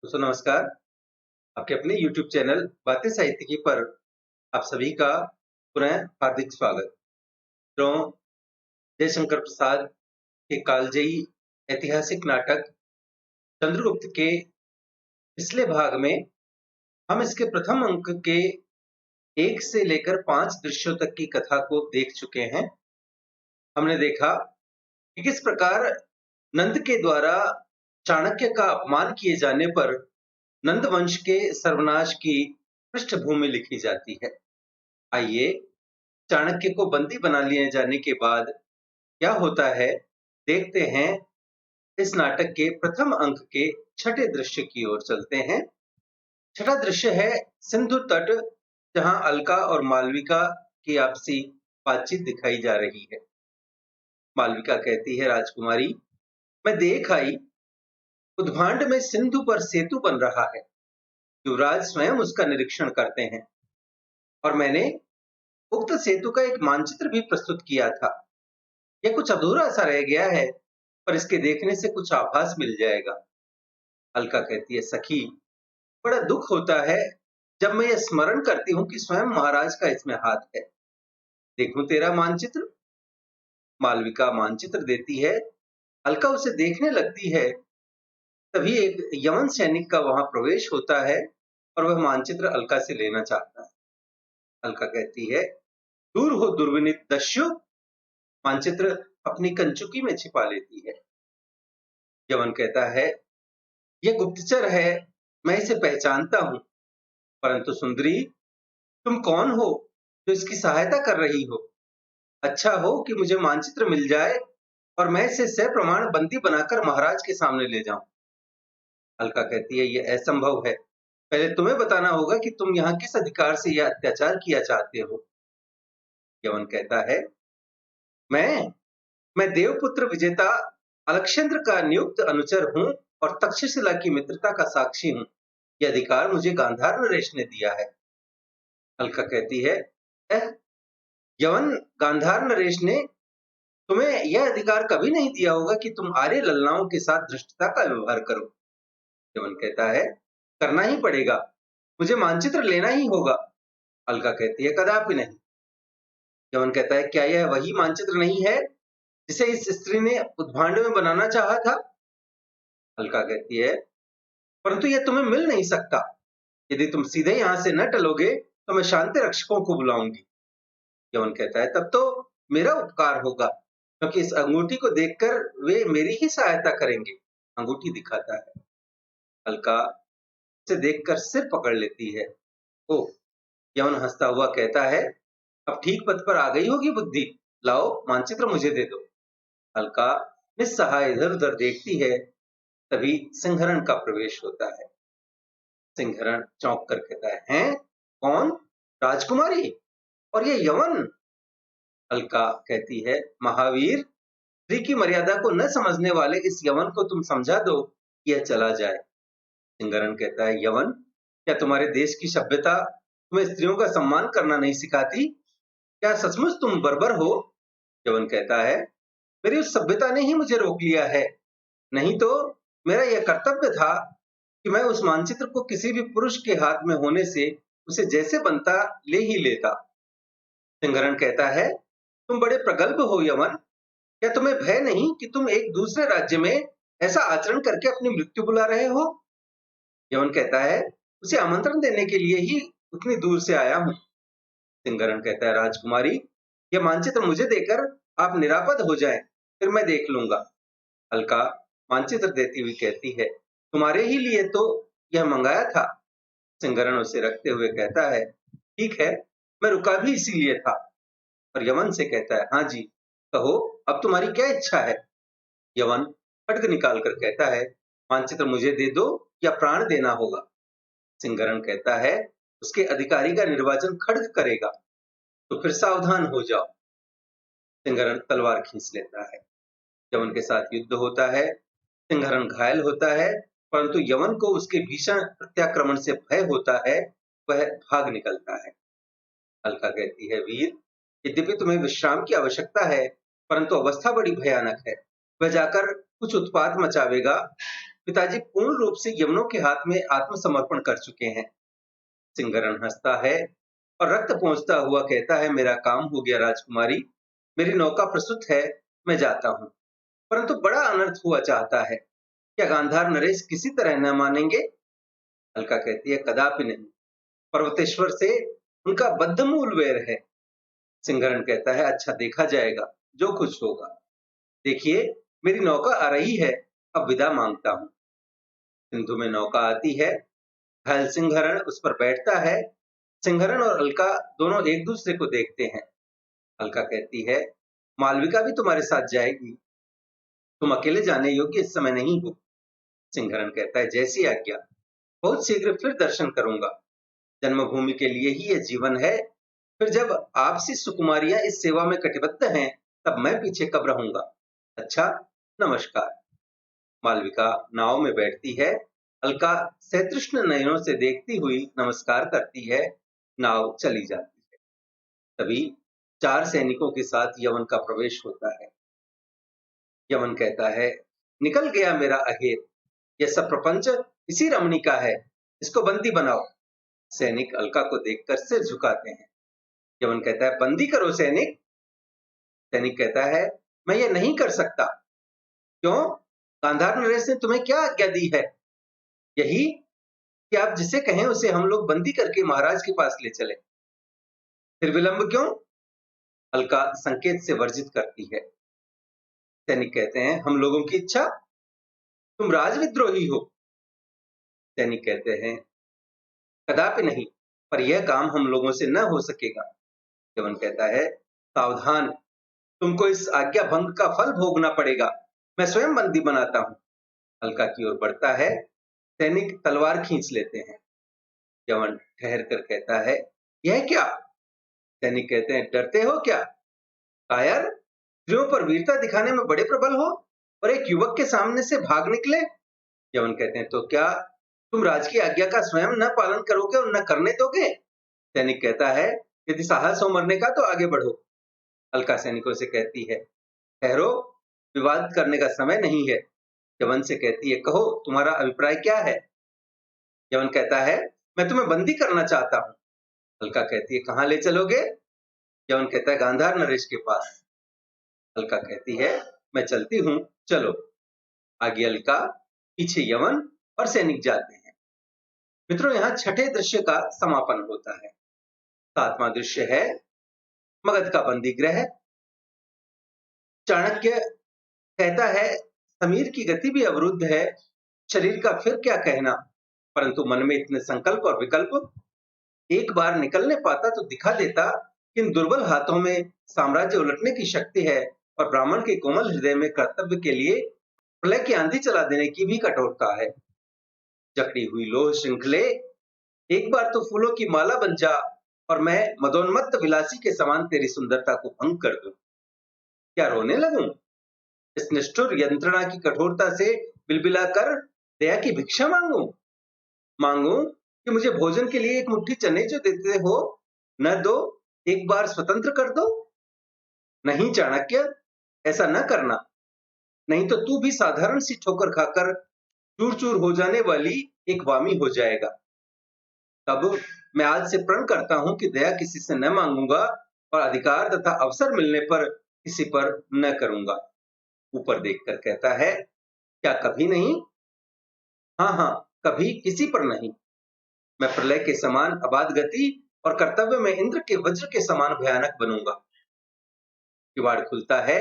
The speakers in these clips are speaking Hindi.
दोस्तों नमस्कार। आपके अपने YouTube चैनल बातें साहित्य की पर आप सभी का पुनः हार्दिक स्वागत। तो जयशंकर प्रसाद के कालजयी ऐतिहासिक नाटक चंद्रगुप्त के पिछले भाग में हम इसके प्रथम अंक के 1 से लेकर 5 दृश्यों तक की कथा को देख चुके हैं। हमने देखा कि किस प्रकार नंद के द्वारा चाणक्य का अपमान किए जाने पर नंद वंश के सर्वनाश की पृष्ठभूमि लिखी जाती है। आइए चाणक्य को बंदी बना लिए जाने के बाद क्या होता है देखते हैं। इस नाटक के प्रथम अंक के छठे दृश्य की ओर चलते हैं। छठा दृश्य है सिंधु तट, जहां अलका और मालविका की आपसी बातचीत दिखाई जा रही है। मालविका कहती है, राजकुमारी मैं देख आई उद्भांड में सिंधु पर सेतु बन रहा है। युवराज स्वयं उसका निरीक्षण करते हैं और मैंने उक्त सेतु का एक मानचित्र भी प्रस्तुत किया था। यह कुछ अधूरा सा रह गया है, पर इसके देखने से कुछ आभास मिल जाएगा। अलका कहती है, सखी बड़ा दुख होता है जब मैं यह स्मरण करती हूँ कि स्वयं महाराज का इसमें हाथ है। देखूं तेरा मानचित्र। मालविका मानचित्र देती है। अलका उसे देखने लगती है। तभी एक यवन सैनिक का वहां प्रवेश होता है और वह मानचित्र अलका से लेना चाहता है। अलका कहती है, दूर हो दुर्विनीत दस्यु। मानचित्र अपनी कंचुकी में छिपा लेती है। यवन कहता है, यह गुप्तचर है, मैं इसे पहचानता हूं, परंतु सुंदरी तुम कौन हो जो इसकी सहायता कर रही हो? अच्छा हो कि मुझे मानचित्र मिल जाए और मैं इसे सप्रमाण बंदी बनाकर महाराज के सामने ले जाऊं। अलका कहती है, यह असंभव है। पहले तुम्हें बताना होगा कि तुम यहाँ किस अधिकार से यह अत्याचार किया चाहते हो। यवन कहता है, मैं देवपुत्र विजेता अलक्षेंद्र का नियुक्त अनुचर हूं और तक्षशिला की मित्रता का साक्षी हूं। यह अधिकार मुझे गांधार नरेश ने दिया है। अलका कहती है, एह यवन, गांधार नरेश ने तुम्हें यह अधिकार कभी नहीं दिया होगा कि तुम आर्य लल्लाओं के साथ धृष्टता का व्यवहार करो। यवन कहता है, करना ही पड़ेगा, मुझे मानचित्र लेना ही होगा। अलका कहती है, कदापि नहीं। यवन कहता है, क्या यह वही मानचित्र नहीं है जिसे इस स्त्री ने उद्भांड में बनाना चाहा था? अलका कहती है, परंतु यह तुम्हें मिल नहीं सकता। यदि तुम सीधे यहां से न टलोगे तो मैं शांति रक्षकों को बुलाऊंगी। यवन कहता है, तब तो मेरा उपकार होगा, क्योंकि इस अंगूठी को देखकर वे मेरी ही सहायता करेंगे। अंगूठी दिखाता है। अलका उसे देखकर सिर पकड़ लेती है। ओह! यवन हंसता हुआ कहता है, अब ठीक पथ पर आ गई होगी बुद्धि। लाओ मानचित्र मुझे दे दो। अलका निस्सहाय इधर उधर देखती है। तभी सिंहरण का प्रवेश होता है। सिंहरण चौंक कर कहता है, हैं? कौन? राजकुमारी? और ये यवन? अलका कहती है, महावीर, स्त्री की मर्यादा को न समझने वाले इस यवन को तुम समझा दो कि यह चला जाए। सिंहरण कहता है, यवन, क्या तुम्हारे देश की सभ्यता तुम्हें स्त्रियों का सम्मान करना नहीं सिखाती? क्या सचमुच तुम बर्बर हो? यवन कहता है, मेरी उस सभ्यता ने ही मुझे रोक लिया है, नहीं तो मेरा यह कर्तव्य था कि मैं उस मानचित्र को किसी भी पुरुष के हाथ में होने से उसे जैसे बनता ले ही लेता। सिंहरण कहता है, तुम बड़े प्रगल्भ हो यवन। क्या तुम्हें भय नहीं कि तुम एक दूसरे राज्य में ऐसा आचरण करके अपनी मृत्यु बुला रहे हो? यवन कहता है, उसे आमंत्रण देने के लिए ही उतनी दूर से आया हूं। सिंहरण कहता है, राजकुमारी, यह मानचित्र मुझे देकर आप निरापद हो जाएं, फिर मैं देख लूंगा। अलका मानचित्र देती हुई कहती है, तुम्हारे ही लिए तो यह मंगाया था। सिंहरण उसे रखते हुए कहता है, ठीक है, मैं रुका भी इसीलिए था। और यवन से कहता है, हाँ जी, कहो अब तुम्हारी क्या इच्छा है? यवन खड्ग निकाल कर कहता है, मानचित्र मुझे दे दो या प्राण देना होगा। सिंहरण कहता है, उसके अधिकारी का निर्वाचन खड्ग करेगा, तो फिर सावधान हो जाओ। सिंहरण तलवार खींच लेता है। यवन के साथ युद्ध होता है। सिंहरण घायल होता है, परंतु यवन को उसके भीषण प्रत्याक्रमण से भय होता है। वह भाग निकलता है। अलका कहती है, वीर, यद्यपि तुम्हें विश्राम की आवश्यकता है, परंतु अवस्था बड़ी भयानक है। वह जाकर कुछ उत्पात मचावेगा पिताजी पूर्ण रूप से यवनों के हाथ में आत्मसमर्पण कर चुके हैं। सिंहरण हंसता है और रक्त पहुंचता हुआ कहता है, मेरा काम हो गया राजकुमारी, मेरी नौका प्रस्तुत है, मैं जाता हूँ। परंतु बड़ा अनर्थ हुआ चाहता है, क्या गांधार नरेश किसी तरह न मानेंगे? अलका कहती है, कदापि नहीं, पर्वतेश्वर से उनका बद्धमूल वैर है। सिंहरण कहता है, अच्छा देखा जाएगा, जो कुछ होगा। देखिए, मेरी नौका आ रही है, अब विदा मांगता हूँ। सिंधु में नौका आती है, घायल सिंहरण उस पर बैठता है। सिंहरण और अलका दोनों एक दूसरे को देखते हैं। अलका कहती है, मालविका भी तुम्हारे साथ जाएगी, तुम अकेले जाने योग्य इस समय नहीं हो। सिंहरण कहता है, जैसी आज्ञा, बहुत शीघ्र फिर दर्शन करूंगा। जन्मभूमि के लिए ही यह जीवन है, फिर जब आपसी सुकुमारियां इस सेवा में कटिबद्ध हैं, तब मैं पीछे कब रहूंगा। अच्छा, नमस्कार। मालविका नाव में बैठती है। अलका सतृष्ण नयनों से देखती हुई नमस्कार करती है। नाव चली जाती है। तभी 4 सैनिकों के साथ यवन का प्रवेश होता है। यवन कहता है, निकल गया मेरा अहेर, यह सब प्रपंच इसी रमणी का है, इसको बंदी बनाओ। सैनिक अलका को देखकर सिर झुकाते हैं। यवन कहता है, बंदी करो सैनिक। सैनिक कहता है, मैं ये नहीं कर सकता। क्यों? गांधार नरेश ने तुम्हें क्या आज्ञा दी है? यही कि आप जिसे कहें उसे हम लोग बंदी करके महाराज के पास ले चले। फिर विलंब क्यों? अलका संकेत से वर्जित करती है। सैनिक कहते हैं, हम लोगों की इच्छा? तुम राजविद्रोही हो। सैनिक कहते हैं, कदापि नहीं, पर यह काम हम लोगों से न हो सकेगा। यवन कहता है, सावधान, तुमको इस आज्ञा भंग का फल भोगना पड़ेगा। मैं स्वयं बंदी बनाता हूं। अलका की ओर बढ़ता है। सैनिक तलवार खींच लेते हैं। यवन ठहर कर कहता है, यह क्या? सैनिक कहते हैं, डरते हो क्या? कायर, स्त्रियों पर वीरता दिखाने में बड़े प्रबल हो और एक युवक के सामने से भाग निकले। यवन कहते हैं, तो क्या तुम राज की आज्ञा का स्वयं न पालन करोगे और न करने दोगे? सैनिक कहता है, यदि साहस हो मरने का तो आगे बढ़ो। अलका सैनिकों से कहती है, ठहरो, विवाद करने का समय नहीं है। यवन से कहती है, कहो तुम्हारा अभिप्राय क्या है? यवन कहता है, मैं तुम्हें बंदी करना चाहता हूँ। अलका कहती है, कहाँ ले चलोगे? यवन कहता है, गांधार नरेश के पास। अलका कहती है, मैं चलती हूँ, चलो। आगे अलका, पीछे यवन और सैनिक जाते हैं। मित्रों, यहाँ छठे दृश्य का समापन होता है। 7वां दृश्य है मगध का बंदी गृह। चाणक्य कहता है, समीर की गति भी अवरुद्ध है, शरीर का फिर क्या कहना, परंतु मन में इतने संकल्प और विकल्प, एक बार निकलने पाता तो दिखा देता कि इन दुर्बल हाथों में साम्राज्य उलटने की शक्ति है और ब्राह्मण के कोमल हृदय में कर्तव्य के लिए प्रलय की आंधी चला देने की भी कठोरता है। जकड़ी हुई लोह श्रृंखले, एक बार तो फूलों की माला बन जा और मैं मदोन्मत्त विलासी के समान तेरी सुंदरता को भंग कर दूं। क्या रोने लगूं? इस निष्ठुर यंत्रणा की कठोरता से बिलबिला कर दया की भिक्षा मांगू कि मुझे भोजन के लिए एक मुट्ठी चने जो देते हो न दो, एक बार स्वतंत्र कर दो। नहीं चाणक्य, ऐसा न करना, नहीं तो तू भी साधारण सी ठोकर खाकर चूर चूर हो जाने वाली एक वामी हो जाएगा। तब मैं आज से प्रण करता हूं कि दया किसी से न मांगूंगा और अधिकार तथा अवसर मिलने पर किसी पर न करूंगा। ऊपर देखकर कहता है, क्या कभी नहीं? हाँ हाँ, कभी किसी पर नहीं। मैं प्रलय के समान अबाध गति और कर्तव्य में इंद्र के वज्र के समान भयानक बनूंगा। किवाड़ खुलता है,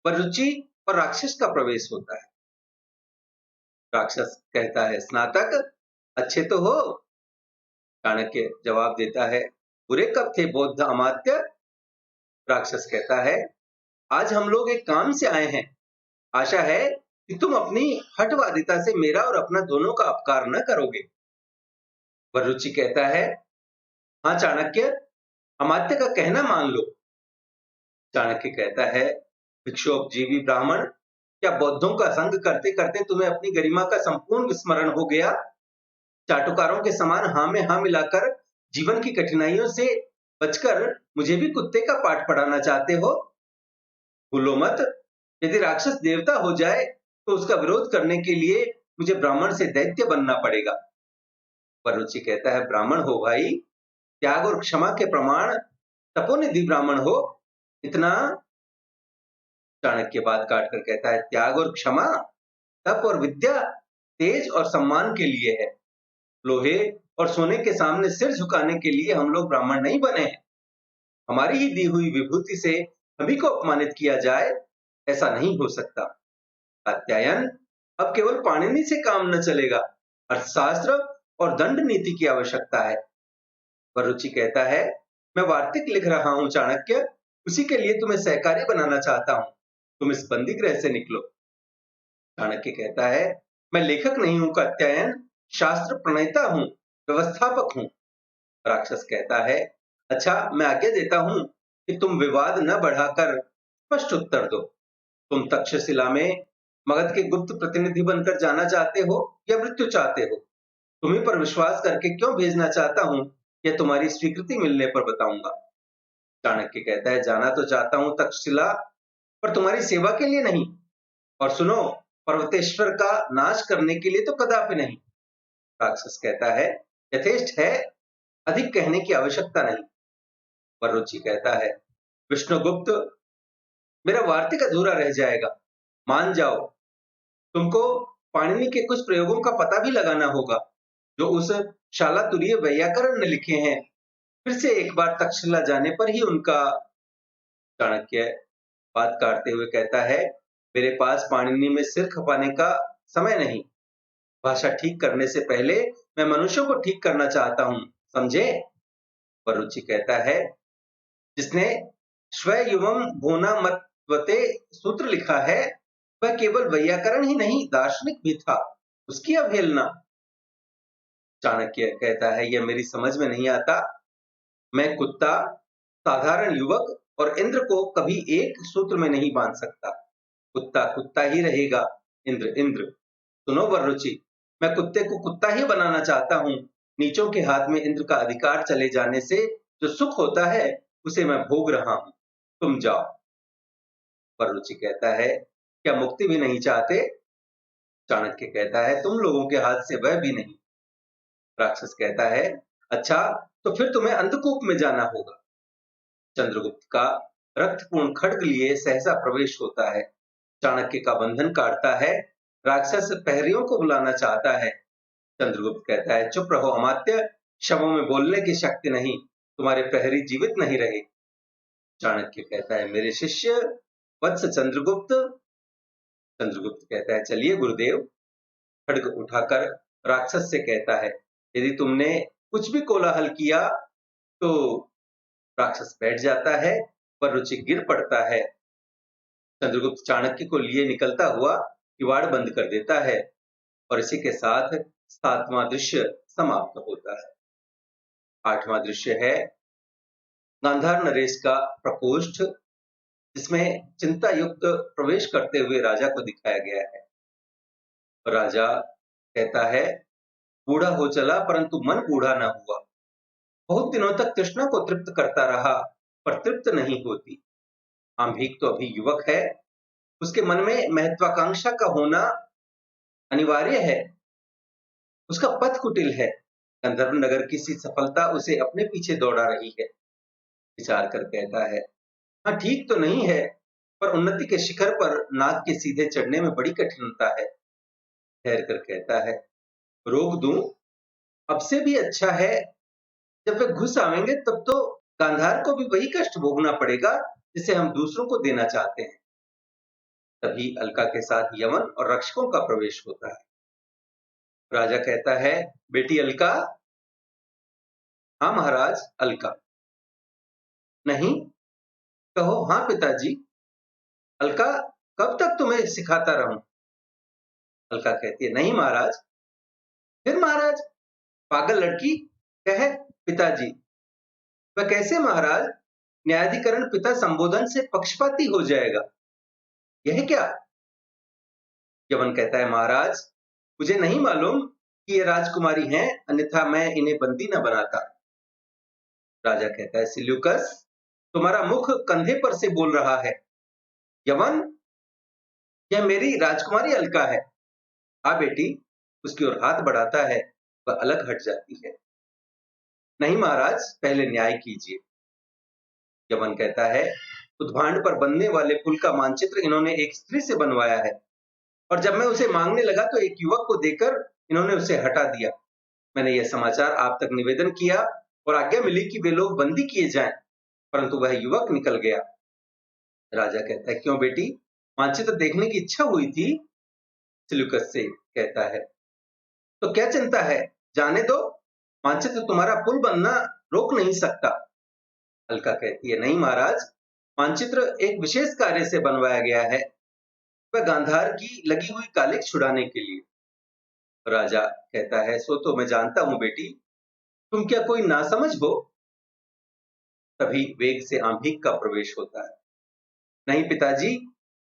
वरुचि और राक्षस का प्रवेश होता है। राक्षस कहता है, स्नातक, अच्छे तो हो? चाणक्य जवाब देता है, बुरे कब थे बौद्ध अमात्य? राक्षस कहता है, आज हम लोग एक काम से आए हैं, आशा है कि तुम अपनी हठवादिता से मेरा और अपना दोनों का अपकार न करोगे। वरुचि कहता है, हाँ चाणक्य, अमात्य का कहना मान लो। चाणक्य कहता है, भिक्षोपजीवी ब्राह्मण, क्या बौद्धों का संग करते करते तुम्हें अपनी गरिमा का संपूर्ण विस्मरण हो गया? चाटुकारों के समान हाँ में हाँ मिलाकर जीवन की कठिनाइयों से बचकर मुझे भी कुत्ते का पाठ पढ़ाना चाहते हो? भूलो मत, यदि राक्षस देवता हो जाए तो उसका विरोध करने के लिए मुझे ब्राह्मण से दैत्य बनना पड़ेगा। वरुचि कहता है, ब्राह्मण हो भाई, त्याग और क्षमा के प्रमाण, तपोनिधि ब्राह्मण हो, इतना। चाणक्य बात काटकर कहता है, त्याग और क्षमा, तप और विद्या, तेज और सम्मान के लिए है। लोहे और सोने के सामने सिर झुकाने के लिए हम लोग ब्राह्मण नहीं बने हैं। हमारी ही दी हुई विभूति से सभी को अपमानित किया जाए, ऐसा नहीं हो सकता। कात्यायन, अब केवल पाणिनि से काम न चलेगा, अर्थशास्त्र और दंड नीति की आवश्यकता है। वरुचि कहता है, मैं वार्तिक लिख रहा हूं चाणक्य, उसी के लिए तुम्हें सहकारी बनाना चाहता हूं। तुम इस बंदी गृह से निकलो। चाणक्य कहता है, मैं लेखक नहीं हूं कात्यायन, शास्त्र प्रणेता हूं, व्यवस्थापक हूं। राक्षस कहता है, अच्छा, मैं आज्ञा देता हूं कि तुम विवाद न बढ़ाकर स्पष्ट उत्तर दो। तुम तक्षशिला में मगध के गुप्त प्रतिनिधि बनकर जाना चाहते हो या मृत्यु चाहते हो? तुम्हीं पर विश्वास करके क्यों भेजना चाहता हूं, यह तुम्हारी स्वीकृति मिलने पर बताऊंगा। चाणक्य कहता है, जाना तो चाहता हूं तक्षशिला, पर तुम्हारी सेवा के लिए नहीं। और सुनो, पर्वतेश्वर का नाश करने के लिए तो कदापि नहीं। राक्षस कहता है, यथेष्ट है, अधिक कहने की आवश्यकता नहीं। वरुचि कहता है, विष्णुगुप्त, मेरा वार्तिक अधूरा रह जाएगा, मान जाओ। तुमको पाणिनि के कुछ प्रयोगों का पता भी लगाना होगा, जो उस शालातुरीय वैयाकरण ने लिखे हैं। फिर से एक बार तक्षशिला जाने पर ही उनका। चाणक्य बात काटते हुए कहता है, मेरे पास पाणिनि में सिर खपाने का समय नहीं। भाषा ठीक करने से पहले मैं मनुष्यों को ठीक करना चाहता हूं, समझे? वरुचि कहता है, जिसने स्वयुवम भूना मत्वते सूत्र लिखा है, वह केवल वैयाकरण ही नहीं, दार्शनिक भी था, उसकी अवहेलना। चाणक्य कहता है, यह मेरी समझ में नहीं आता। मैं कुत्ता, साधारण युवक और इंद्र को कभी एक सूत्र में नहीं बांध सकता। कुत्ता कुत्ता ही रहेगा, इंद्र इंद्र। सुनो वरुचि, मैं कुत्ते को कुत्ता ही बनाना चाहता हूं। नीचों के हाथ में इंद्र का अधिकार चले जाने से जो सुख होता है, उसे मैं भोग रहा हूं। तुम जाओ। वरुचि कहता है, क्या मुक्ति भी नहीं चाहते? चाणक्य कहता है, तुम लोगों के हाथ से वह भी नहीं। राक्षस कहता है, अच्छा, तो फिर तुम्हें अंधकूप में जाना होगा। चंद्रगुप्त का रक्तपूर्ण खड्ग लिए सहसा प्रवेश होता है। चाणक्य का बंधन काटता है। राक्षस प्रहरियों को बुलाना चाहता है। चंद्रगुप्त कहता है, चुप रहो अमात्य, शवों में बोलने की शक्ति नहीं, तुम्हारे प्रहरी जीवित नहीं रहे। चाणक्य कहता है, मेरे शिष्य वत्स चंद्रगुप्त। चंद्रगुप्त कहता है, चलिए गुरुदेव। खड्ग उठाकर राक्षस से कहता है, यदि तुमने कुछ भी कोलाहल किया तो। राक्षस बैठ जाता है, वरुचि गिर पड़ता है। चंद्रगुप्त चाणक्य को लिए निकलता हुआ किवाड़ बंद कर देता है, और इसी के साथ 7वां दृश्य समाप्त होता है। 8वां दृश्य है गांधार नरेश का प्रकोष्ठ, जिसमें चिंता युक्त प्रवेश करते हुए राजा को दिखाया गया है। राजा कहता है, बूढ़ा हो चला परंतु मन बूढ़ा न हुआ। बहुत दिनों तक तृष्णा को तृप्त करता रहा, पर तृप्त नहीं होती। आंभिक तो अभी युवक है, उसके मन में महत्वाकांक्षा का होना अनिवार्य है। उसका पथ कुटिल है, गंधर्व नगर की सी सफलता उसे अपने पीछे दौड़ा रही है। विचार कर कहता है, हाँ ठीक तो नहीं है, पर उन्नति के शिखर पर नाग के सीधे चढ़ने में बड़ी कठिनता है। ठहर कर कहता है, रोक दूं? अब से भी अच्छा है, जब वे घुस आवेंगे तब तो गांधार को भी वही कष्ट भोगना पड़ेगा जिसे हम दूसरों को देना चाहते हैं। तभी अलका के साथ यमन और रक्षकों का प्रवेश होता है। राजा कहता है, बेटी अलका? हाँ महाराज। अलका, नहीं। कहो हाँ पिताजी। अलका, कब तक तुम्हें सिखाता रहूं? अलका कहती है, नहीं महाराज। फिर महाराज? पागल लड़की, कहे पिताजी। वह कैसे महाराज? न्यायाधिकरण पिता संबोधन से पक्षपाती हो जाएगा। यह क्या? यमन कहता है, महाराज, मुझे नहीं मालूम कि ये राजकुमारी हैं, अन्यथा मैं इन्हें बंदी न बनाता। राजा कहता है, सिल्यूकस, तुम्हारा मुख कंधे पर से बोल रहा है। यमन, यह मेरी राजकुमारी अलका है। हाँ बेटी, उसकी ओर हाथ बढ़ाता है वह अलग हट जाती है। नहीं महाराज, पहले न्याय कीजिए। यमन कहता है, उद्भांड पर बनने वाले पुल का मानचित्र इन्होंने एक स्त्री से बनवाया है और जब मैं उसे मांगने लगा तो एक युवक को देकर इन्होंने उसे हटा दिया। मैंने यह समाचार आप तक निवेदन किया और आज्ञा मिली कि वे लोग बंदी किए जाएं, परंतु वह युवक निकल गया। राजा कहता है, क्यों बेटी, मानचित्र देखने की इच्छा हुई थी? सिल्यूकस से कहता है, तो क्या चिंता है, जाने दो, मानचित्र तुम्हारा पुल बनना रोक नहीं सकता। अलका कहती है, नहीं महाराज, मानचित्र एक विशेष कार्य से बनवाया गया है, वह गांधार की लगी हुई कालिक छुड़ाने के लिए। राजा कहता है, सो तो मैं जानता हूं बेटी, तुम क्या कोई नासमझ हो? तभी वेग से आंभिक का प्रवेश होता है। नहीं पिताजी,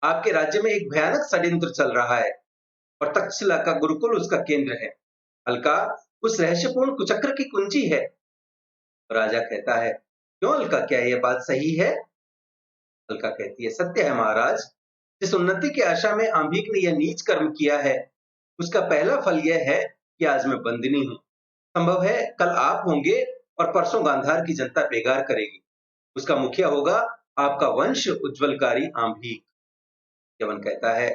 आपके राज्य में एक भयानक षड्यंत्र चल रहा है और तक्षशिला का गुरुकुल उसका केंद्र है। अलका उस रहस्यपूर्ण कुचक्र की कुंजी है। राजा कहता है, क्यों अलका, क्या यह बात सही है? अलका कहती है, सत्य है महाराज, जिस उन्नति की आशा में आंभिक ने यह नीच कर्म किया है उसका पहला फल यह है कि आज मैं बंदिनी हूं। संभव है कल आप होंगे और परसों गांधार की जनता बेगार करेगी। उसका मुखिया होगा आपका वंश उज्जवलकारी आंभिक। यमन कहता है,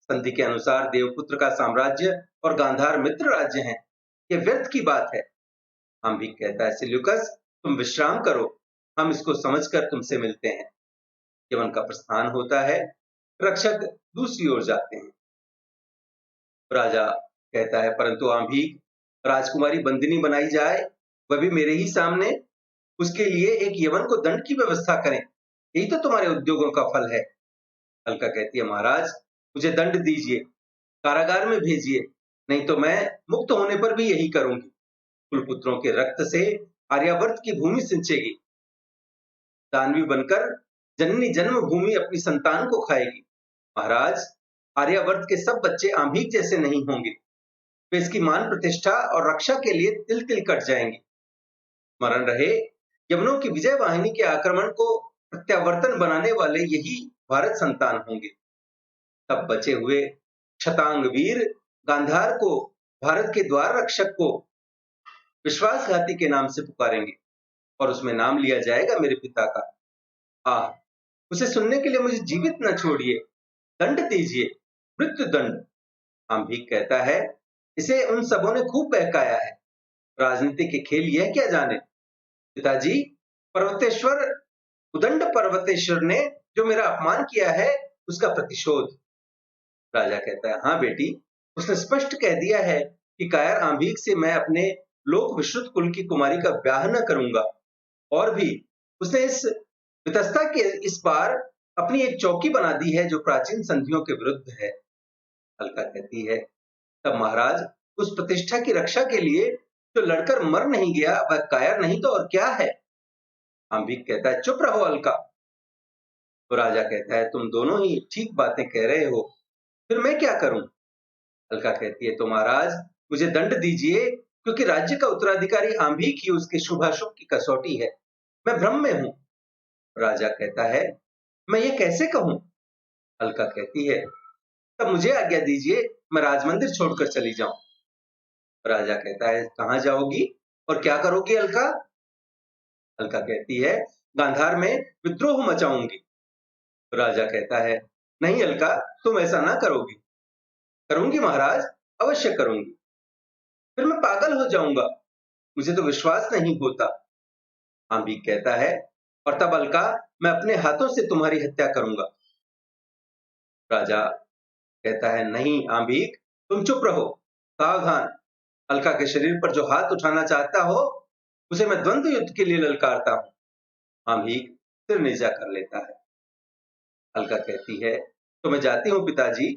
संधि के अनुसार देवपुत्र का साम्राज्य और गांधार मित्र राज्य हैं, यह व्यर्थ की बात है। आंभिक कहता है, सिल्यूकस, तुम विश्राम करो, हम इसको समझकर तुमसे मिलते हैं। यमन का प्रस्थान होता है, रक्षक दूसरी ओर जाते हैं। राजा कहता है, परंतु आंभिक, राजकुमारी बंदिनी बनाई जाए, वह भी मेरे ही सामने, उसके लिए एक यवन को दंड की व्यवस्था करें, यही तो तुम्हारे उद्योगों का फल है। अलका कहती है, महाराज, मुझे दंड दीजिए, कारागार में भेजिए, नहीं तो मैं मुक्त होने पर भी यही करूंगी। कुलपुत्रों के रक्त से आर्यावर्त की भूमि सिंचेगी, दानवी बनकर जननी जन्मभूमि अपनी संतान को खाएगी। महाराज, आर्यावर्त के सब बच्चे आंभिक जैसे नहीं होंगे, वे इसकी मान प्रतिष्ठा और रक्षा के लिए तिल तिल कट जाएंगे। स्मरण रहे, यवनों की विजय वाहिनी के आक्रमण को प्रत्यावर्तन बनाने वाले यही भारत संतान होंगे। तब बचे हुए शतांग वीर गांधार को, भारत के द्वार रक्षक को विश्वासघाती के नाम से पुकारेंगे और उसमें नाम लिया जाएगा मेरे पिता का। आह, उसे सुनने के लिए मुझे जीवित न छोड़िए, दंड दीजिए, मृत्यु दंड। आंभिक कहता है, इसे उन सबों ने खूब बहकाया है, राजनीति के खेल यह क्या जाने। पिताजी, पर्वतेश्वर, उदंड पर्वतेश्वर ने जो मेरा अपमान किया है उसका प्रतिशोध। राजा कहता है, हाँ बेटी, उसने स्पष्ट कह दिया है कि कायर आंभिक से मैं अपने लोक विश्रुत कुल की कुमारी का ब्याह न करूंगा, और भी उसने इस वितस्ता के इस पार अपनी एक चौकी बना दी है जो प्राचीन संधियों के विरुद्ध है। अलका कहती है, तब महाराज, उस प्रतिष्ठा की रक्षा के लिए जो लड़कर मर नहीं गया वह कायर नहीं तो और क्या है। आंभिक कहता है, चुप रहो अलका। तो राजा कहता है, तुम दोनों ही ठीक बातें कह रहे हो, फिर मैं क्या करूं? अलका कहती है, तो महाराज, मुझे दंड दीजिए, क्योंकि राज्य का उत्तराधिकारी आंभिक ही उसके शुभाशुभ की कसौटी है, मैं भ्रम में हूं। राजा कहता है, मैं ये कैसे कहूं? अलका कहती है, तब मुझे आज्ञा दीजिए, मैं राजमंदिर छोड़कर चली जाऊं। राजा कहता है, कहां जाओगी और क्या करोगी अलका? अलका कहती है, गांधार में विद्रोह मचाऊंगी। राजा कहता है, नहीं अलका, तुम ऐसा ना करोगी। करूंगी महाराज, अवश्य करूंगी, फिर मैं पागल हो जाऊंगा, मुझे तो विश्वास नहीं होता। आंभिक कहता है, और तब अलका, मैं अपने हाथों से तुम्हारी हत्या करूंगा। राजा कहता है, नहीं आंभिक, तुम चुप रहो, सावधान, अलका के शरीर पर जो हाथ उठाना चाहता हो उसे मैं द्वंद्व युद्ध के लिए ललकारता हूं। आंभिक सिर नीचा कर लेता है। अलका कहती है, तो मैं जाती हूं पिताजी।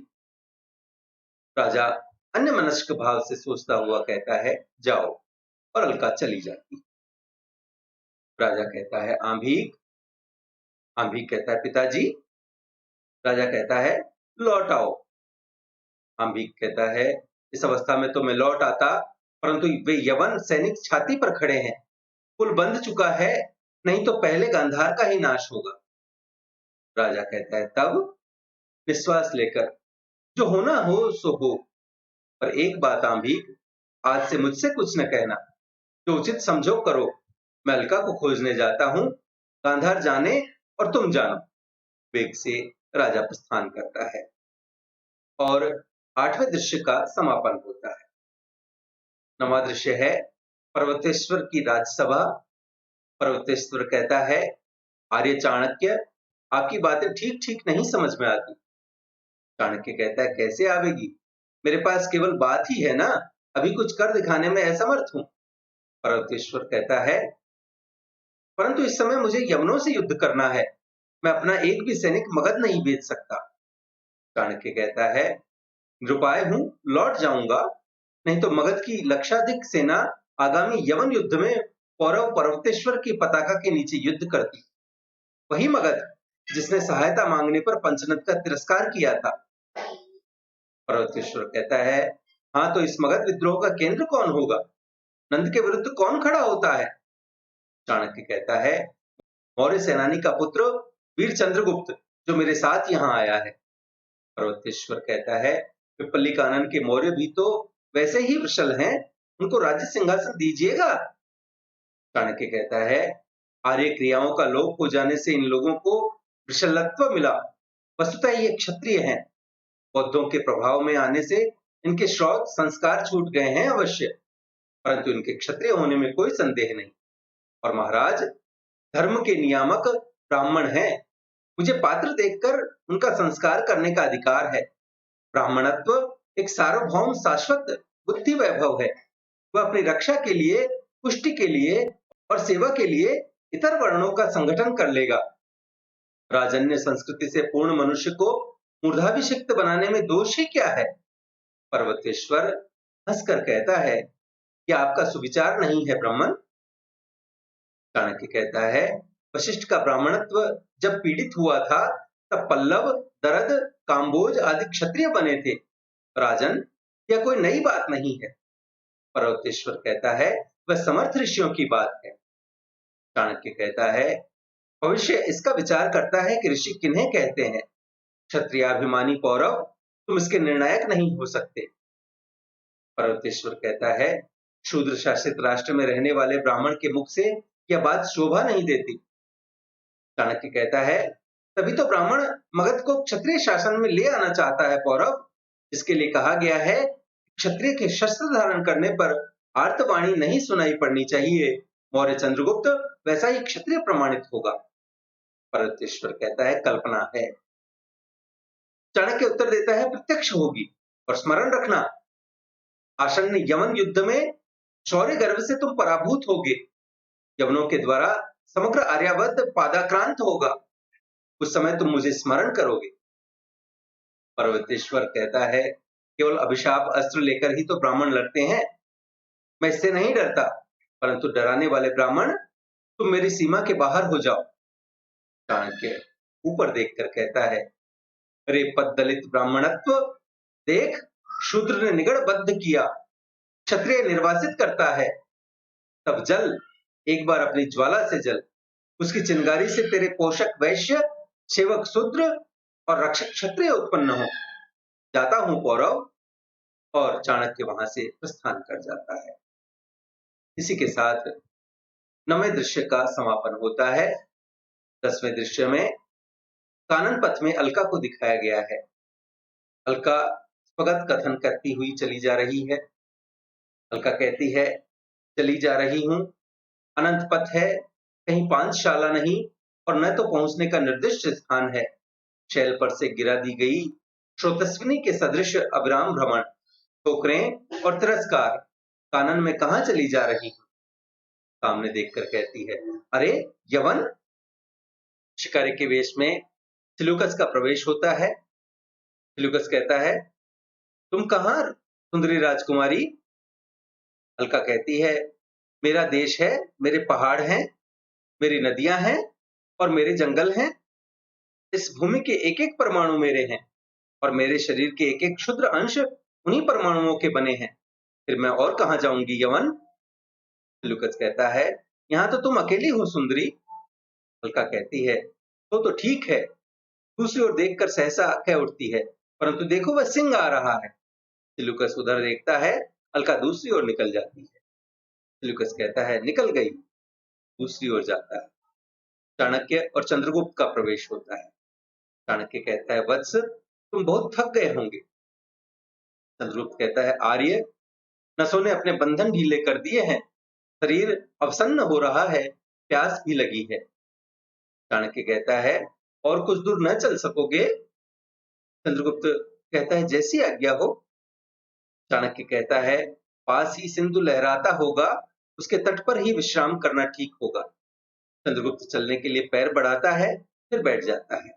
राजा अन्य मनस्क भाव से सोचता हुआ कहता है, जाओ, और अलका चली जाती। राजा कहता है, आंभिक। आंभिक कहता है, पिताजी। राजा कहता है, लौट आओ। आंभिक कहता है, इस अवस्था में तो मैं लौट आता, परंतु वे यवन सैनिक छाती पर खड़े हैं, पुल बंद चुका है, नहीं तो पहले गांधार का ही नाश होगा। राजा कहता है, तब विश्वास लेकर जो होना हो सो हो। पर एक बात आंभिक, आज से मुझसे कुछ न कहना। जो उचित समझो करो। मैं अलका को खोजने जाता हूँ। गांधार जाने और तुम जानो। वेग से राजा प्रस्थान करता है और 8वें दृश्य का समापन होता है। 9वां दृश्य है पर्वतेश्वर की राजसभा। पर्वतेश्वर कहता है, आर्य चाणक्य, आपकी बातें ठीक ठीक नहीं समझ में आती। चाणक्य कहता है, कैसे आवेगी? मेरे पास केवल बात ही है ना, अभी कुछ कर दिखाने में असमर्थ हूं। पर्वतेश्वर कहता है, परंतु इस समय मुझे यवनों से युद्ध करना है। मैं अपना एक भी सैनिक मगध नहीं भेज सकता। चाणक्य कहता है, निरुपाय हूं, लौट जाऊंगा, नहीं तो मगध की लक्षाधिक सेना आगामी यवन युद्ध में पौरव पर्वतेश्वर की पताका के नीचे युद्ध करती। वही मगध जिसने सहायता मांगने पर पंचनद का तिरस्कार किया था। पर्वतेश्वर कहता है, हाँ तो इस मगध विद्रोह का केंद्र कौन होगा? नंद के विरुद्ध कौन खड़ा होता है? चाणक्य कहता है, मौर्य सेनानी का पुत्र वीर चंद्रगुप्त, जो मेरे साथ यहाँ आया है। पर्वतेश्वर कहता है, पिप्पली कानन के मौर्य भी तो वैसे ही वृषल हैं, उनको राज्य सिंहासन दीजिएगा। चाणक्य कहता है, आर्य क्रियाओं का लोप हो जाने से इन लोगों को वृषलत्व मिला। वस्तुतः ये क्षत्रिय हैं। बौद्धों के प्रभाव में आने से इनके श्रौत संस्कार छूट गए हैं अवश्य, परंतु इनके क्षत्रिय होने में कोई संदेह नहीं। और महाराज, धर्म के नियामक ब्राह्मण हैं। मुझे पात्र देखकर उनका संस्कार करने का अधिकार है। ब्राह्मणत्व एक सार्वभौम शाश्वत बुद्धि वैभव है। वह अपनी रक्षा के लिए, पुष्टि के लिए और सेवा के लिए इतर वर्णों का संगठन कर लेगा। राजन्य संस्कृति से पूर्ण मनुष्य को मूर्धाभिषिक्त बनाने में दोष ही क्या है? पर्वतेश्वर हंसकर कहता है कि आपका सुविचार नहीं है ब्राह्मण। चाणक्य कहता है, वशिष्ठ का ब्राह्मणत्व जब पीड़ित हुआ था, तब पल्लव, दरद, काम्बोज आदि क्षत्रिय बने थे। राजन, यह कोई नई बात नहीं है। पर्वतेश्वर कहता है, वह समर्थ ऋषियों की बात है। चाणक्य कहता है, भविष्य इसका विचार करता है कि ऋषि किन्हें कहते हैं। क्षत्रियाभिमानी पौरव, तुम इसके निर्णायक नहीं हो सकते। पर्वतेश्वर कहता है, शूद्र शासित राष्ट्र में रहने वाले ब्राह्मण के मुख से यह बात शोभा नहीं देती। चाणक्य कहता है, तभी तो ब्राह्मण मगध को क्षत्रिय शासन में ले आना चाहता है पौरव। इसके लिए कहा गया है, क्षत्रिय के शस्त्र धारण करने पर आर्तवाणी नहीं सुनाई पड़नी चाहिए। मौर्य चंद्रगुप्त वैसा ही क्षत्रिय प्रमाणित होगा। पर्वतेश्वर कहता है, कल्पना है। चाणक्य उत्तर देता है, प्रत्यक्ष होगी। और स्मरण रखना, आसन्न यवन युद्ध में शौर्य गर्व से तुम पराभूत होगे। यवनों के द्वारा समग्र आर्यावर्त पादाक्रांत होगा। उस समय तुम मुझे स्मरण करोगे। पर्वतेश्वर कहता है, केवल अभिशाप अस्त्र लेकर ही तो ब्राह्मण लड़ते हैं। मैं इससे नहीं डरता, परंतु डराने वाले ब्राह्मण, तुम मेरी सीमा के बाहर हो जाओ। चाणक्य ऊपर देखकर कहता है, अरे पद्दलित ब्राह्मणत्व, देख, शूद्र ने निगड़बद्ध किया, क्षत्रिय निर्वासित करता है। तब जल, एक बार अपनी ज्वाला से जल। उसकी चिंगारी से तेरे पोषक वैश्य, सेवक शूद्र और रक्षक क्षत्रिय उत्पन्न हो। जाता हूं पौरव। और चाणक्य वहां से प्रस्थान कर जाता है। इसी के साथ 9वें दृश्य का समापन होता है। 10वें दृश्य में कानन पथ में अलका को दिखाया गया है। अलका स्वगत कथन करती हुई चली जा रही है। अलका कहती है, चली जा रही हूं, अनंत पथ है, कहीं पांचशाला नहीं, और न तो पहुंचने का निर्दिष्ट स्थान है। शैल पर से गिरा दी गई श्रोतस्विनी के सदृश अविराम भ्रमण, ठोकरें और तिरस्कार। कानन में कहां चली जा रही हूं? सामने देखकर कहती है, अरे यवन। शिकारी के वेश में सिलूकस का प्रवेश होता है। सिलूकस कहता है, तुम कहां सुंदरी राजकुमारी? अलका कहती है, मेरा देश है, मेरे पहाड़ हैं, मेरी नदियां हैं और मेरे जंगल हैं। इस भूमि के एक एक परमाणु मेरे हैं और मेरे शरीर के एक एक क्षुद्र अंश उन्हीं परमाणुओं के बने हैं। फिर मैं और कहां जाऊंगी यवन? सिलूकस कहता है, यहां तो तुम अकेली हो सुंदरी। अलका कहती है, तो ठीक है। दूसरी ओर देखकर सहसा कह उठती है, परंतु देखो वह सिंह आ रहा है। सिलूकस उधर देखता है, अलका दूसरी ओर निकल जाती है। सिलूकस कहता है निकल गई, दूसरी ओर जाता है। चाणक्य और चंद्रगुप्त का प्रवेश होता है। चाणक्य कहता है वत्स, तुम बहुत थक गए होंगे। चंद्रगुप्त कहता है आर्य, नसों ने अपने बंधन ढीले कर दिए हैं, शरीर अवसन्न हो रहा है, प्यास भी लगी है। चाणक्य कहता है और कुछ दूर न चल सकोगे? चंद्रगुप्त कहता है जैसी आज्ञा हो। चाणक्य कहता है पास ही सिंधु लहराता होगा, उसके तट पर ही विश्राम करना ठीक होगा। चंद्रगुप्त चलने के लिए पैर बढ़ाता है, फिर बैठ जाता है।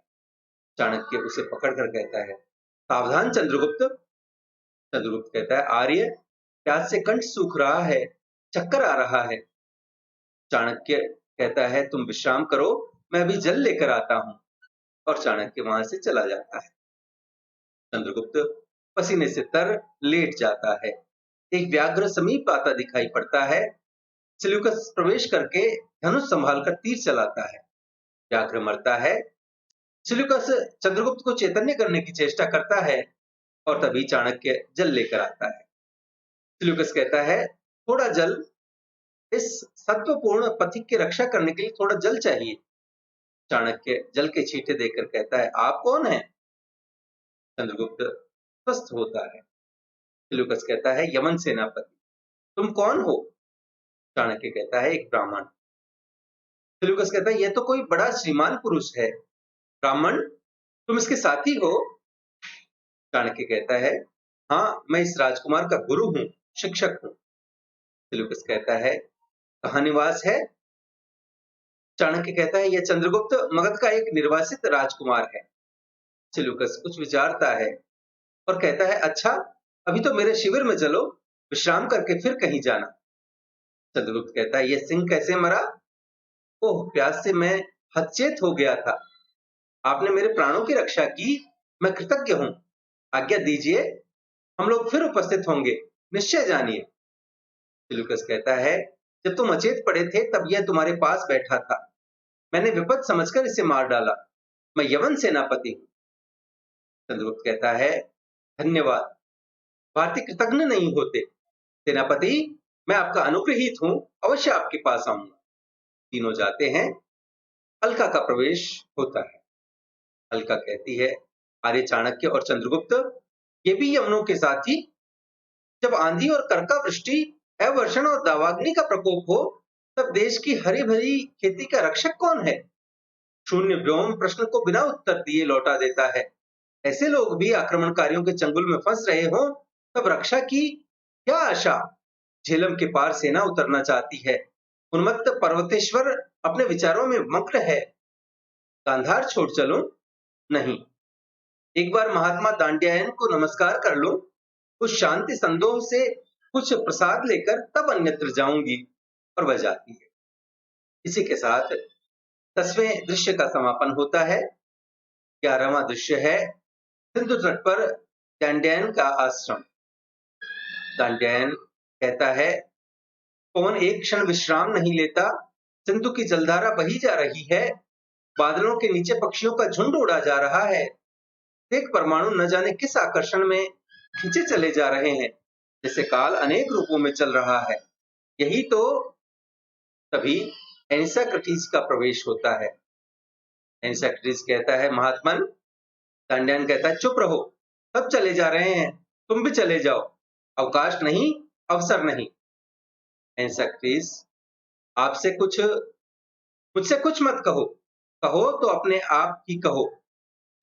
चाणक्य उसे पकड़कर कहता है सावधान चंद्रगुप्त। चंद्रगुप्त कहता है आर्य, प्यास से कंठ सूख रहा है, चक्कर आ रहा है। चाणक्य कहता है तुम विश्राम करो, मैं अभी जल लेकर आता हूं। और चाणक्य वहां से चला जाता है। चंद्रगुप्त पसीने से तर लेट जाता है। एक व्याघ्र समीप आता दिखाई पड़ता है। सिलूकस प्रवेश करके धनुष संभालकर तीर चलाता है। व्याघ्र मरता है। सिलूकस चंद्रगुप्त को चैतन्य करने की चेष्टा करता है और तभी चाणक्य जल लेकर आता है। सिलूकस कहता है थोड़ा जल, इस सत्वपूर्ण पथिक की रक्षा करने के लिए थोड़ा जल चाहिए। चाणक्य जल के छींटे देकर कहता है आप कौन हैं? चंद्रगुप्त स्वस्थ होता है। सिलूकस कहता है यमन सेनापति। तुम कौन हो? चाणक्य कहता है एक ब्राह्मण। सिलूकस कहता है यह तो कोई बड़ा श्रीमान पुरुष है। ब्राह्मण, तुम इसके साथी हो? चाणक्य कहता है हाँ, मैं इस राजकुमार का गुरु हूँ, शिक्षक हूँ। सिलूकस कहता है कहाँ निवास है? चाणक्य कहता है यह चंद्रगुप्त मगध का एक निर्वासित राजकुमार है। सिलूकस कुछ विचारता है और कहता है अच्छा, अभी तो मेरे शिविर में चलो, विश्राम करके फिर कहीं जाना। चंद्रगुप्त कहता है यह सिंह कैसे मरा? ओह, प्यास से मैं हतचेत हो गया था। आपने मेरे प्राणों की रक्षा की, मैं कृतज्ञ हूं। आज्ञा दीजिए, हम लोग फिर उपस्थित होंगे, निश्चय जानिए। सिलूकस कहता है जब तुम अचेत पड़े थे तब यह तुम्हारे पास बैठा था। मैंने विपद समझकर इसे मार डाला। मैं यवन सेनापति हूँ। चंद्रगुप्त कहता है धन्यवाद, भारतीय कृतज्ञ नहीं होते। सेनापति, मैं आपका अनुग्रहित हूँ, अवश्य आपके पास आऊंगा। तीनों जाते हैं। अलका का प्रवेश होता है। अलका कहती है आर्य, चाणक्य और चंद्रगुप्त ये भी यमनों के साथी। जब आंधी और करका वृष्टि, अवर्षण और दावाग्नि का प्रकोप हो, तब देश की हरी भरी खेती का रक्षक कौन है? शून्य व्योम प्रश्न को बिना उत्तर दिए लौटा देता है। ऐसे लोग भी आक्रमणकारियों के चंगुल में फंस रहे हों, तब रक्षा की क्या आशा? झेलम के पार सेना उतरना चाहती है। उन्मत्त पर्वतेश्वर अपने विचारों में मग्न है। गांधार छोड़ चलूं? नहीं, एक बार महात्मा दांड्यायन को नमस्कार कर लूं, उस शांति संदोह से कुछ प्रसाद लेकर तब अन्यत्र जाऊंगी। और वह जाती है। इसी के साथ 10वें दृश्य का समापन होता है। 11वां दृश्य है सिंधु तट पर दांड्यायन का आश्रम। दांड्यायन कहता है पवन एक क्षण विश्राम नहीं लेता, सिंधु की जलधारा बही जा रही है, बादलों के नीचे पक्षियों का झुंड उड़ा जा रहा है। एक परमाणु न जाने किस आकर्षण में खींचे चले जा रहे हैं, जैसे काल अनेक रूपों में चल रहा है। यही तो। तभी एनिसाक्रिटीज का प्रवेश होता है। एनिसाक्रिटीज कहता है महात्मन। दांड्यायन कहता है चुप रहो, सब चले जा रहे हैं, तुम भी चले जाओ। अवकाश नहीं, अवसर नहीं। एनिसाक्रिटीज आपसे कुछ, मुझसे कुछ मत कहो, कहो तो अपने आप ही कहो,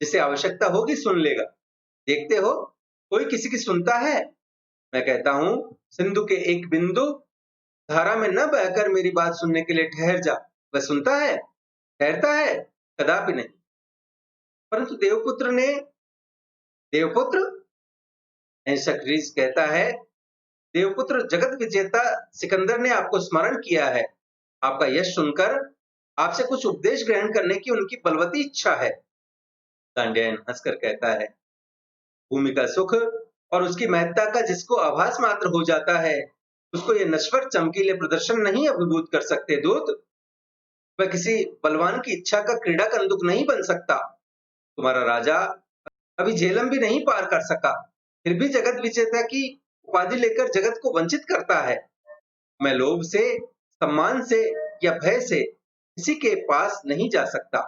जिसे आवश्यकता होगी सुन लेगा। देखते हो कोई किसी की सुनता है? मैं कहता हूं सिंधु के एक बिंदु धारा में न बहकर मेरी बात सुनने के लिए ठहर जा। वह सुनता है? ठहरता है? कदापि नहीं। परंतु देवपुत्र एनिसाक्रिटीज कहता है देवपुत्र, जगत विजेता सिकंदर ने आपको स्मरण किया है। आपका यश सुनकर आपसे कुछ उपदेश ग्रहण करने की उनकी बलवती इच्छा है। दांड्यायन हंसकर कहता है भूमि का सुख और उसकी महत्ता का जिसको आभास मात्र हो जाता है, उसको ये नश्वर चमकीले प्रदर्शन नहीं अभिभूत कर सकते दूत। वह किसी बलवान की इच्छा का क्रीड़ा कंदुक नहीं बन सकता। तुम्हारा राजा अभी झेलम भी नहीं पार कर सका, फिर भी जगत विजेता की उपाधि लेकर जगत को वंचित करता है। मैं लोभ से, सम्मान से या भय से किसी के पास नहीं जा सकता।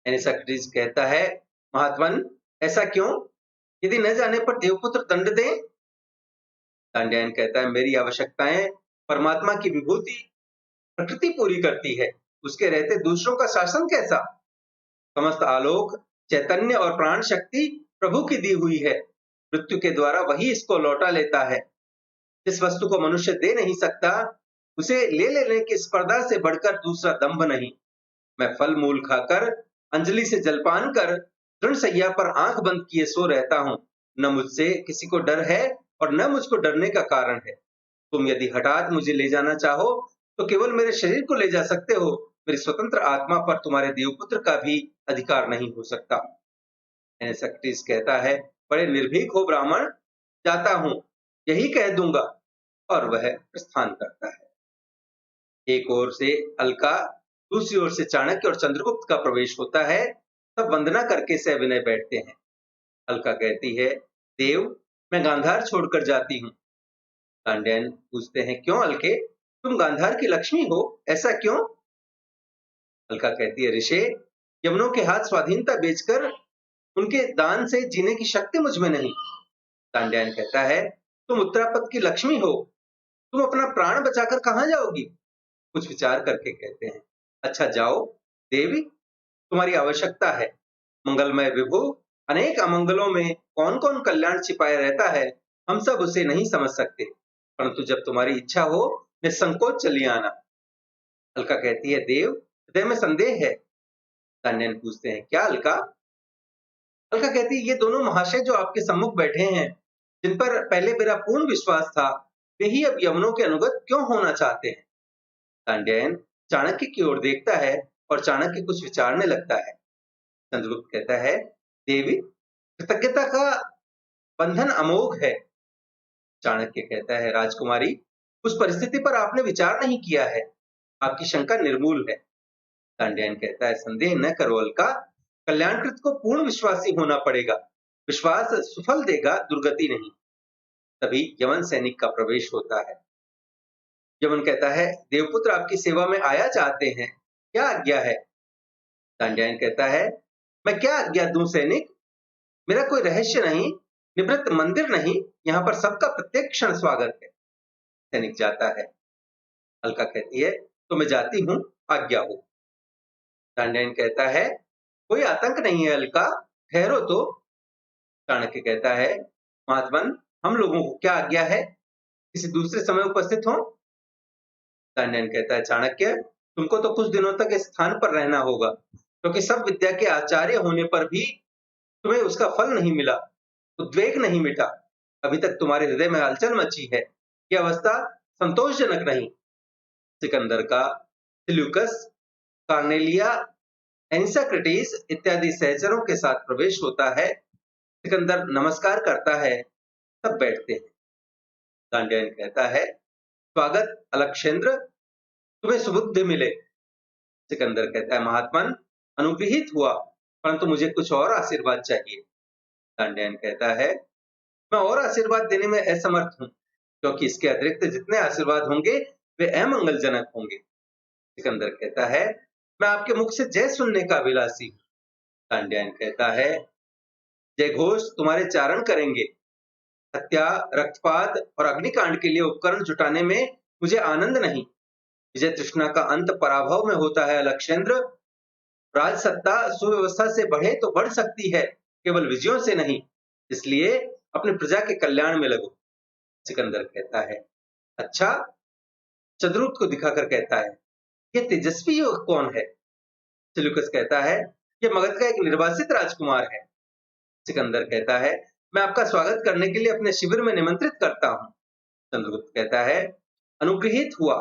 एनिसक्रीज कहता है, महात्मन ऐसा क्यों? यदि न जाने पर देवपुत्र दंड दें? दांड्यायन कहता है, मेरी आवश्यकताएं परमात्मा की विभूति प्रकृति पूरी करती है, उसके रहते दूसरों का शासन कैसा? समस्त आलोक, चैतन्य और प्राण शक्ति प्रभु की दी हुई है। मृत्यु के द्वारा वही इसको लौटा लेता है। जिस वस्तु को मनुष्य दे नहीं सकता, उसे ले लेने की स्पर्धा से बढ़कर दूसरा दंभ नहीं। मैं फल मूल खाकर, अंजलि से जलपान कर, तृण सैया पर आंख बंद किए सो रहता हूँ। न मुझसे किसी को डर है और न मुझको डरने का कारण है। तुम यदि हठात मुझे ले जाना चाहो तो केवल मेरे शरीर को ले जा सकते हो। मेरी स्वतंत्र आत्मा पर तुम्हारे देवपुत्र का भी अधिकार नहीं हो सकता। एनेसक्टीज कहता है, बड़े निर्भीक हो ब्राह्मण, जाता हूं, यही कह दूंगा। और वह प्रस्थान करता है। एक ओर से अलका, दूसरी ओर से चाणक्य और चंद्रगुप्त का प्रवेश होता है। तब वंदना करके सविनय बैठते हैं। अलका कहती है, देव, मैं गांधार छोड़कर जाती हूँ। पांड्यन पूछते हैं, क्यों अलके? तुम गांधार की लक्ष्मी हो, ऐसा क्यों? अलका कहती है, ऋषि, यमनों के हाथ स्वाधीनता बेचकर उनके दान से जीने की शक्ति मुझ में नहीं। पांड्यन कहता है, तुम उत्तरापद की लक्ष्मी हो, तुम अपना प्राण बचाकर कहां जाओगी? कुछ विचार करके कहते हैं, अच्छा जाओ देवी, तुम्हारी आवश्यकता है। मंगलमय विभु, अनेक अमंगलों में कौन कौन कल्याण छिपाए रहता है, हम सब उसे नहीं समझ सकते, परंतु जब तुम्हारी इच्छा हो निसंकोच चली आना। अलका कहती है, देव, हृदय में संदेह है। कान्यन पूछते हैं, क्या अलका? अलका कहती है, ये दोनों महाशय जो आपके सम्मुख बैठे हैं, जिन पर पहले मेरा पूर्ण विश्वास था, वे ही अब यमनों के अनुगत क्यों होना चाहते हैं? कांड्यायन चाणक्य की ओर देखता है और चाणक्य कुछ विचारने लगता है। चंद्रगुप्त कहता है, देवी, कृतज्ञता का बंधन अमोघ है। चाणक्य कहता है, राजकुमारी, उस परिस्थिति पर आपने विचार नहीं किया है, आपकी शंका निर्मूल है। कांड्यायन कहता है, संदेह न करो अलका, कल्याणकृत को पूर्ण विश्वासी होना पड़ेगा। विश्वास सुफल देगा, दुर्गति नहीं। तभी यमन सैनिक का प्रवेश होता है। यमन कहता है, देवपुत्र आपकी सेवा में आया चाहते हैं, क्या आज्ञा है? कांड्यायन कहता है, मैं क्या आज्ञा दूं सैनिक? मेरा कोई रहस्य नहीं, निवृत्त मंदिर नहीं, यहाँ पर सबका प्रत्येक क्षण स्वागत है। सैनिक जाता है। अलका कहती है, तो मैं जाती हूँ, आज्ञा हो। कांड्यायन कहता है, कोई आतंक नहीं है अलका, ठहरो तो। चाणक्य कहता है, महात्मन, हम लोगों को क्या आज्ञा है? किसी दूसरे समय उपस्थित हो। कांड्यायन कहता है, चाणक्य, तुमको तो कुछ दिनों तक इस स्थान पर रहना होगा, क्योंकि सब विद्या के आचार्य होने पर भी तुम्हें उसका फल नहीं मिला, उद्वेग नहीं मिटा। अभी तक तुम्हारे हृदय में हलचल मची है, यह अवस्था संतोषजनक नहीं। सिकंदर का सिल्यूकस, कार्नेलिया, एनिसक्रीटिस इत्यादि सहचरों के साथ प्रवेश होता है। सिकंदर नमस्कार करता है, सब बैठते हैं। कांड्यायन कहता है, स्वागत अलक्षेंद्र, तुम्हें सुबुद्धि मिले। सिकंदर कहता है, महात्मन, अनुग्रहित हुआ, परंतु मुझे कुछ और आशीर्वाद चाहिए। कांड्यायन कहता है, मैं और आशीर्वाद देने में असमर्थ हूँ, क्योंकि इसके अतिरिक्त जितने आशीर्वाद होंगे वे अमंगलजनक होंगे। सिकंदर कहता है, मैं आपके मुख से जय सुनने का अभिलाषी हूँ। कांड्यायन कहता है, जय घोष तुम्हारे चारण करेंगे। हत्या, रक्तपात और अग्निकांड के लिए उपकरण जुटाने में मुझे आनंद नहीं। विजय तृष्णा का अंत पराभव में होता है अलक्षेंद्र। राज सत्ता सुव्यवस्था से बढ़े तो बढ़ सकती है, केवल विजयों से नहीं। इसलिए अपनी प्रजा के कल्याण में लगो। सिकंदर कहता है, अच्छा। चंद्रगुप्त को दिखाकर कहता है, यह तेजस्वी युवक कौन है? सिल्यूकस कहता है, यह मगध का एक निर्वासित राजकुमार है। सिकंदर कहता है, मैं आपका स्वागत करने के लिए अपने शिविर में निमंत्रित करता हूँ। चंद्रगुप्त कहता है, अनुग्रहित हुआ,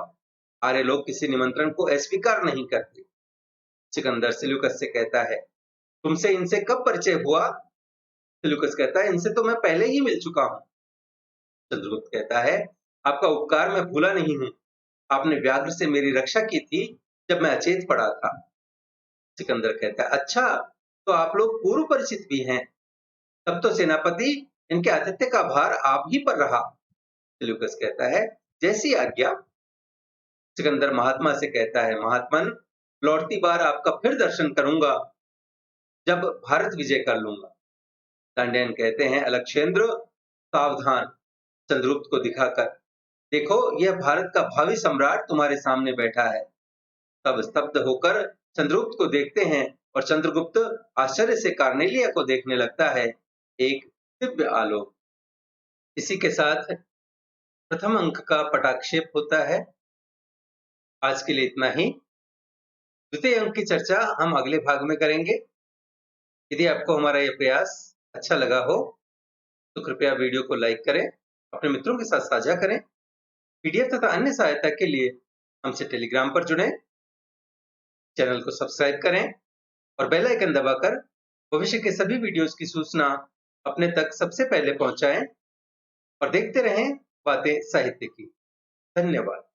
आर्य लोग किसी निमंत्रण को अस्वीकार नहीं करते। सिकंदर सिल्यूकस से कहता है, तुमसे इनसे कब परिचय हुआ? सिल्यूकस कहता है, इनसे तो मैं पहले ही मिल चुका हूँ। चंद्रगुप्त कहता है, आपका उपकार मैं भूला नहीं हूँ। आपने व्याघ्र से मेरी रक्षा की थी जब मैं अचेत पड़ा था। सिकंदर कहता है, अच्छा, तो आप लोग पूर्व परिचित भी हैं। तब तो सेनापति इनके आतिथ्य का भार आप ही पर रहा। सेल्यूकस कहता है, जैसी आज्ञा। सिकंदर महात्मा से कहता है, महात्मन, लौटती बार आपका फिर दर्शन करूंगा जब भारत विजय कर लूंगा। पांडियन कहते हैं, अलक्षेंद्र सावधान। चंद्रगुप्त को दिखाकर, देखो यह भारत का भावी सम्राट तुम्हारे सामने बैठा है। तब स्तब्ध होकर चंद्रगुप्त को देखते हैं और चंद्रगुप्त आश्चर्य से कार्नेलिया को देखने लगता है। एक दिव्य आलोक। इसी के साथ प्रथम अंक का पटाक्षेप होता है। आज के लिए इतना ही। द्वितीय अंक की चर्चा हम अगले भाग में करेंगे। यदि आपको हमारा यह प्रयास अच्छा लगा हो तो कृपया वीडियो को लाइक करें, अपने मित्रों के साथ साझा करें। पीडीएफ तथा अन्य सहायता के लिए हमसे टेलीग्राम पर जुड़ें। चैनल को सब्सक्राइब करें और बेल आइकन दबाकर भविष्य के सभी वीडियोस की सूचना अपने तक सबसे पहले पहुंचाएं और देखते रहें बातें साहित्य की। धन्यवाद।